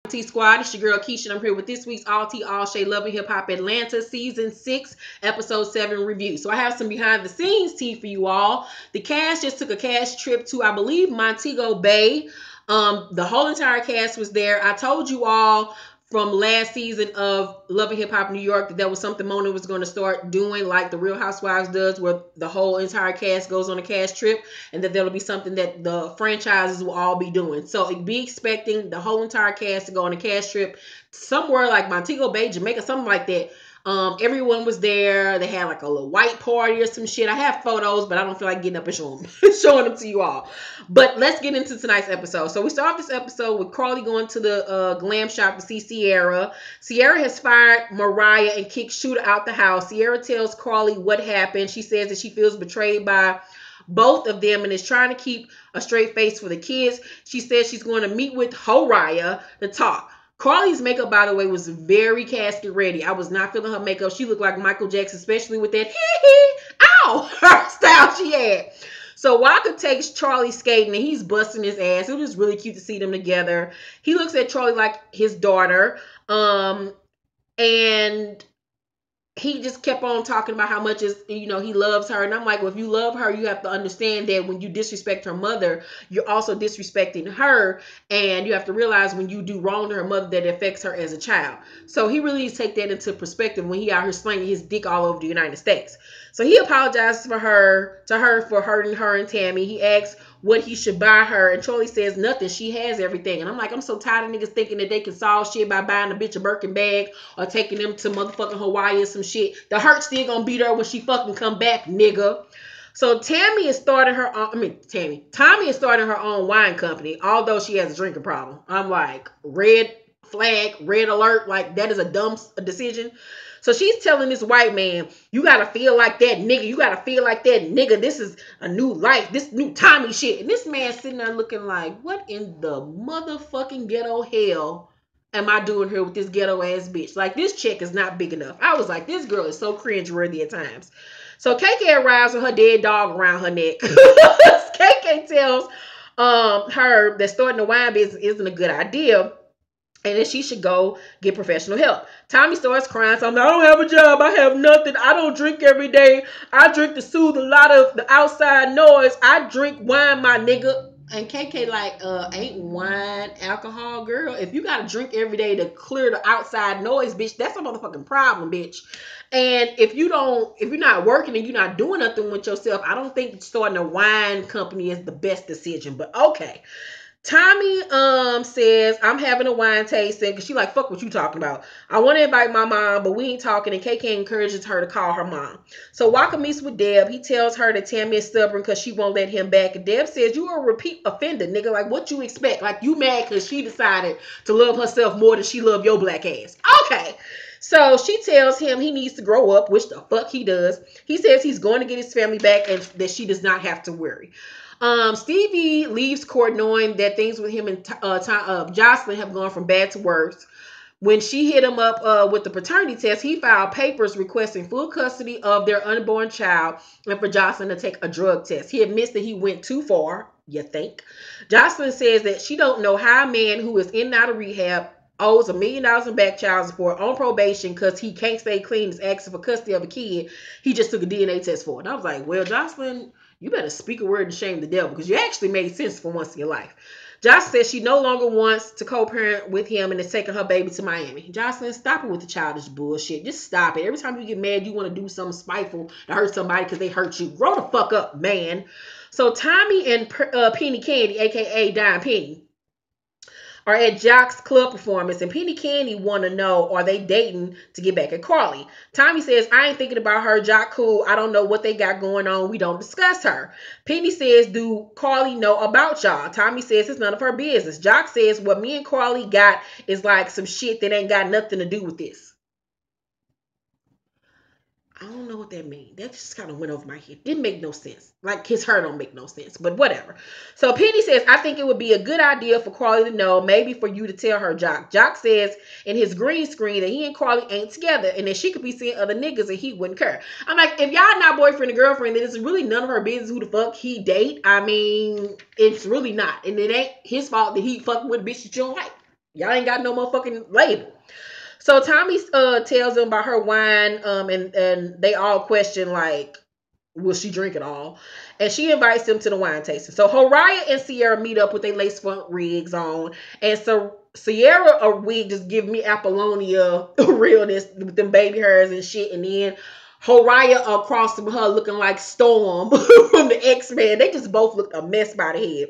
T Squad. It's your girl Keisha, and I'm here with this week's All Tea All Shade Love and Hip Hop Atlanta Season 6, Ep.7 review. So I have some behind the scenes tea for you all. The cast just took a cast trip to, I believe, Montego Bay. The whole entire cast was there. I told you all from last season of Love and Hip Hop New York that was something Mona was going to start doing, like the Real Housewives does, where the whole entire cast goes on a cast trip, and that that'll be something that the franchises will all be doing. So be expecting the whole entire cast to go on a cast trip somewhere like Montego Bay, Jamaica, something like that. Everyone was there. They had like a little white party or some shit. I have photos, but I don't feel like getting up and showing them to you all. But let's get into tonight's episode. So we start off this episode with Carly going to the glam shop to see Sierra. Sierra has fired Moriah and kicked Shooter out the house. Sierra tells Carly what happened. She says that she feels betrayed by both of them and is trying to keep a straight face for the kids. She says she's going to meet with Moriah to talk. Carly's makeup, by the way, was very casket ready. I was not feeling her makeup. She looked like Michael Jackson, especially with that ow hairstyle she had. So Walker takes Charlie skating and he's busting his ass. It was really cute to see them together. He looks at Charlie like his daughter. And he just kept on talking about how much he loves her. And I'm like, well, if you love her, you have to understand that when you disrespect her mother, you're also disrespecting her. And you have to realize when you do wrong to her mother, that affects her as a child. So he really needs to take that into perspective when he out here slinging his dick all over the United States. So he apologizes to her for hurting her and Tommie. He asks what he should buy her, and Charlie says nothing. She has everything. And I'm like, I'm so tired of niggas thinking that they can solve shit by buying a bitch a Birkin bag or taking them to motherfucking Hawaii or some shit. The hurt still gonna beat her when she fucking come back, nigga. So Tommie is starting her own wine company, although she has a drinking problem. I'm like, red flag, red alert, like that is a dumb decision. So she's telling this white man, you gotta feel like that nigga. You gotta feel like that nigga. This is a new life. This new Tommie shit. And this man sitting there looking like, what in the motherfucking ghetto hell am I doing here with this ghetto ass bitch? Like, this check is not big enough. I was like, this girl is so cringe worthy at times. So KK arrives with her dead dog around her neck. KK tells her that starting a wine business isn't a good idea, and that she should go get professional help. Tommie starts crying. So I don't have a job. I have nothing. I don't drink every day. I drink to soothe a lot of the outside noise. I drink wine, my nigga. And KK like, ain't wine alcohol, girl? If you gotta drink every day to clear the outside noise, bitch, that's a motherfucking problem, bitch. And if you're not working and you're not doing nothing with yourself, I don't think starting a wine company is the best decision. But okay. Tommie says, I'm having a wine tasting because she like, fuck what you talking about. I want to invite my mom, but we ain't talking, and KK encourages her to call her mom. So Walker meets with Deb. He tells her that Tommie is stubborn because she won't let him back. And Deb says, you are a repeat offender, nigga. Like, what you expect? Like, you mad because she decided to love herself more than she loved your black ass. Okay. So she tells him he needs to grow up, which the fuck he does. He says he's going to get his family back and that she does not have to worry. Stevie leaves court knowing that things with him and Joseline have gone from bad to worse. When she hit him up with the paternity test, he filed papers requesting full custody of their unborn child and for Joseline to take a drug test. He admits that he went too far, you think. Joseline says that she don't know how a man who is in and out of rehab owes $1 million in back child support on probation because he can't stay clean is asking for custody of a kid he just took a DNA test for. And I was like, well, Joseline, you better speak a word and shame the devil because you actually made sense for once in your life. Josh says she no longer wants to co-parent with him and is taking her baby to Miami. Joseline, stop it with the childish bullshit. Just stop it. Every time you get mad, you want to do something spiteful to hurt somebody because they hurt you. Grow the fuck up, man. So Tommie and Penny Candy, a.k.a. Dime Penny, are at Jock's club performance, and Penny Candy want to know, are they dating to get back at Carly? Tommie says, I ain't thinking about her. Jock cool. I don't know what they got going on. We don't discuss her. Penny says, do Carly know about y'all? Tommie says it's none of her business. Jock says, what me and Carly got is like some shit that ain't got nothing to do with this. I don't know what that means. That just kind of went over my head. Didn't make no sense. Like his hair don't make no sense, but whatever. So Penny says, I think it would be a good idea for Carly to know, maybe for you to tell her, Jock. Jock says in his green screen that he and Carly ain't together and that she could be seeing other niggas and he wouldn't care. I'm like, if y'all not boyfriend and girlfriend, then it's really none of her business who the fuck he date. I mean, it's really not. And it ain't his fault that he fucking with a bitch that you don't like. Y'all ain't got no motherfucking label. So Tommie tells them about her wine, and they all question like, will she drink it all? And she invites them to the wine tasting. So Moriah and Sierra meet up with their lace front wigs on, and so Sierra a wig just give me Apollonia realness with them baby hairs and shit, and then Moriah across from her looking like Storm from the X-Men. They just both looked a mess by the head.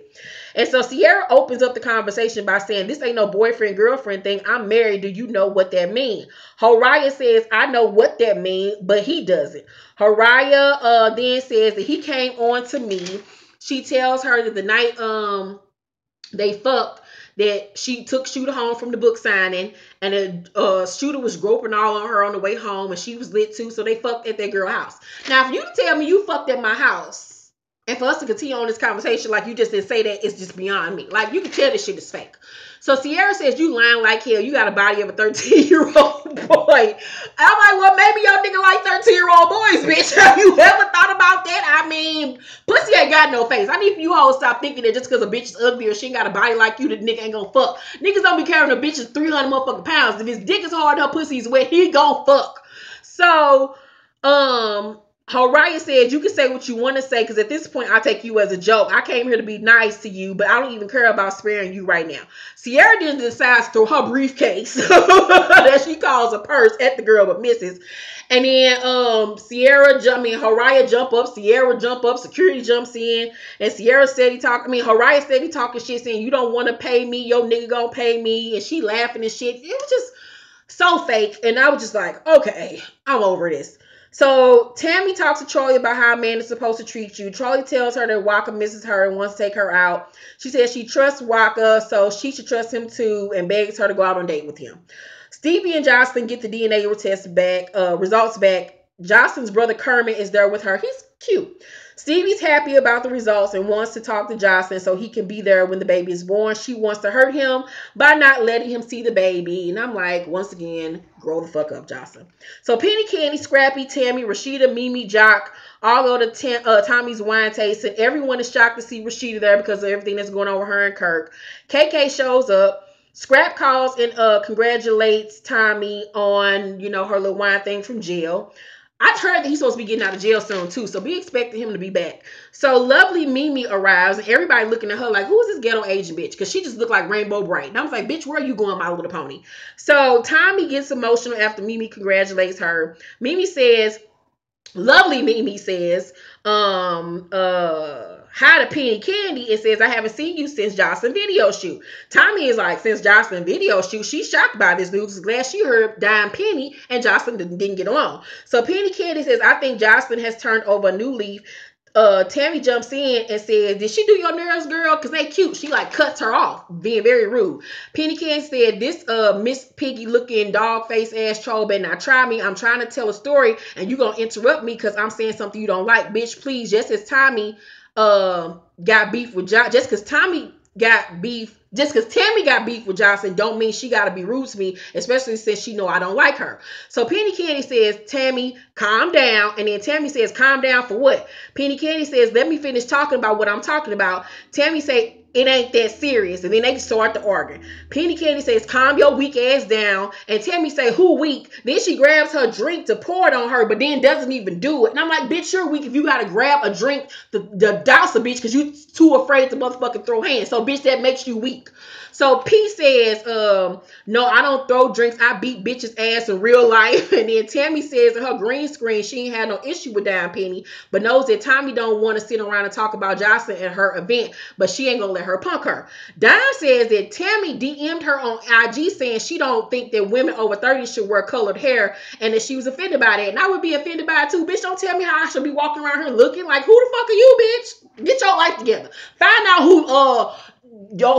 And so Sierra opens up the conversation by saying, this ain't no boyfriend, girlfriend thing. I'm married. Do you know what that means? Moriah says, I know what that means, but he doesn't. Moriah then says that he came on to me. She tells her that the night they fucked, that she took Shooter home from the book signing, and Shooter was groping all on her on the way home, and she was lit too, so they fucked at that girl house. Now, if you tell me you fucked at my house, and for us to continue on this conversation like you just didn't say that, it's just beyond me. Like, you can tell this shit is fake. So Sierra says, you lying like hell. You got a body of a 13-year-old boy. I'm like, well, maybe your nigga like 13-year-old boys, bitch. Have you ever thought about that? I mean, pussy ain't got no face. I need for you hoes to stop thinking that just because a bitch is ugly or she ain't got a body like you, that nigga ain't gonna fuck. Niggas don't be carrying a bitch's 300 motherfucking pounds. If his dick is hard and her pussy is wet, he gon' fuck. So, Moriah said, you can say what you want to say, because at this point, I take you as a joke. I came here to be nice to you, but I don't even care about sparing you right now. Sierra then decides to throw her briefcase that she calls a purse at the girl but misses. And then Moriah jump up, Sierra jump up, security jumps in, and Moriah steady talking shit, saying, you don't want to pay me, your nigga gonna pay me, and she laughing and shit. It was just so fake, and I was just like, okay, I'm over this. So Tommie talks to Charlie about how a man is supposed to treat you. Charlie tells her that Waka misses her and wants to take her out. She says she trusts Waka, so she should trust him too, and begs her to go out on a date with him. Stevie and Joseline get the DNA test back, results back. Joseline's brother Kermit is there with her. He's cute. Stevie's happy about the results and wants to talk to Joseline so he can be there when the baby is born. She wants to hurt him by not letting him see the baby. And I'm like, once again, grow the fuck up, Joseline. So Penny, Candy, Scrappy, Tammy, Rashida, Mimi, Jock all go to Tommie's wine tasting. Everyone is shocked to see Rashida there because of everything that's going on with her and Kirk. KK shows up. Scrap calls and congratulates Tommie on, her little wine thing from jail. I heard that he's supposed to be getting out of jail soon too, so be expecting him to be back. So lovely Mimi arrives, and everybody looking at her like, who is this ghetto Asian bitch? Because she just looked like Rainbow Bright. And I was like, bitch, where are you going, My Little Pony? So Tommie gets emotional after Mimi congratulates her. Lovely Mimi says, hi to Penny Candy, and says, I haven't seen you since Joseline video shoot. Tommie is like, since Joseline video shoot, she's shocked by this news. Glad she heard Dime Penny and Joseline didn't get along. So Penny Candy says, I think Joseline has turned over a new leaf. Tammy jumps in and says, did she do your nails, girl? Because they cute. She like cuts her off, being very rude. Penny Candy said, this Miss Piggy looking dog face ass troll better not try me. I'm trying to tell a story and you gonna interrupt me because I'm saying something you don't like. Bitch, please. Just as Tommie got beef with John, just because Tammy got beef with Joseline don't mean she gotta be rude to me, especially since she know I don't like her. So Penny Candy says, Tammy, calm down. And then Tammy says, calm down for what? Penny Candy says, let me finish talking about what I'm talking about. Tammy say, it ain't that serious. And then they start to argue. Penny Candy says, calm your weak ass down. And Tammy say, who weak? Then she grabs her drink to pour it on her, but then doesn't even do it. And I'm like, bitch, you're weak if you gotta grab a drink to douse a bitch because you too afraid to motherfucking throw hands. So bitch, that makes you weak. So P says, no, I don't throw drinks. I beat bitches ass in real life. And then Tammy says in her green screen, she ain't had no issue with Dime Penny, but knows that Tommie don't want to sit around and talk about Joseline at her event, but she ain't gonna let her punk her. Dime says that Tammy DM'd her on IG saying she don't think that women over 30 should wear colored hair and that she was offended by that. And I would be offended by it too. Bitch, don't tell me how I should be walking around here looking like, who the fuck are you, bitch? Get your life together. Find out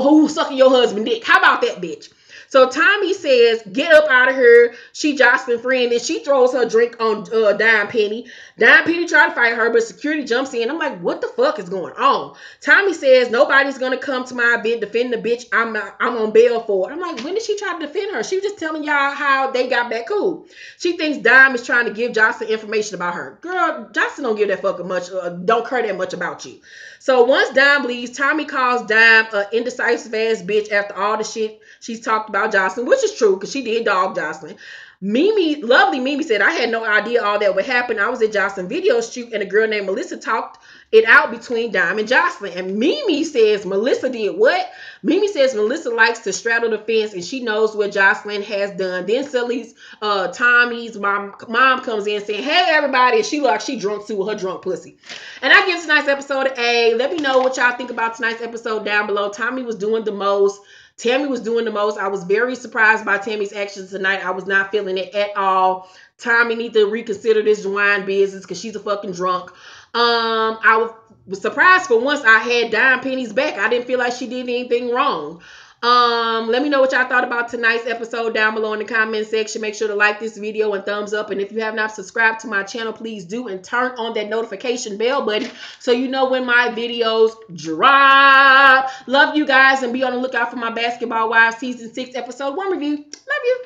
who's sucking your husband dick. How about that, bitch? So Tommie says, get up out of here. She Joseline friend, and she throws her drink on Dime Penny. Dime Penny tried to fight her, but security jumps in. I'm like, what the fuck is going on? Tommie says, nobody's going to come to my event defend the bitch I'm on bail for. I'm like, when did she try to defend her? She was just telling y'all how they got back cool. She thinks Dime is trying to give Joseline information about her. Girl, Joseline don't give that fucking much, don't care that much about you. So once Dime leaves, Tommie calls Dime an indecisive ass bitch after all the shit she's talked about Joseline, which is true because she did dog Joseline. Mimi, lovely Mimi said, I had no idea all that would happen. I was at Joseline video shoot and a girl named Melissa talked it out between Dime and Joseline. And Mimi says Melissa did what? Mimi says Melissa likes to straddle the fence and she knows what Joseline has done. Then Sally's Tommie's mom comes in saying, hey everybody, and she like she drunk too with her drunk pussy. And I give tonight's episode an A. Let me know what y'all think about tonight's episode down below. Tommie was doing the most. Tammy was doing the most. I was very surprised by Tammy's actions tonight. I was not feeling it at all. Tommie need to reconsider this wine business because she's a fucking drunk. I was surprised for once I had Dime Penny's back. I didn't feel like she did anything wrong. Let me know what y'all thought about tonight's episode down below in the comment section. Make sure to like this video and thumbs up. And if you have not subscribed to my channel, please do, and turn on that notification bell button so you know when my videos drop. Love you guys, and be on the lookout for my Basketball Wives Season 6 Episode 1 review. Love you.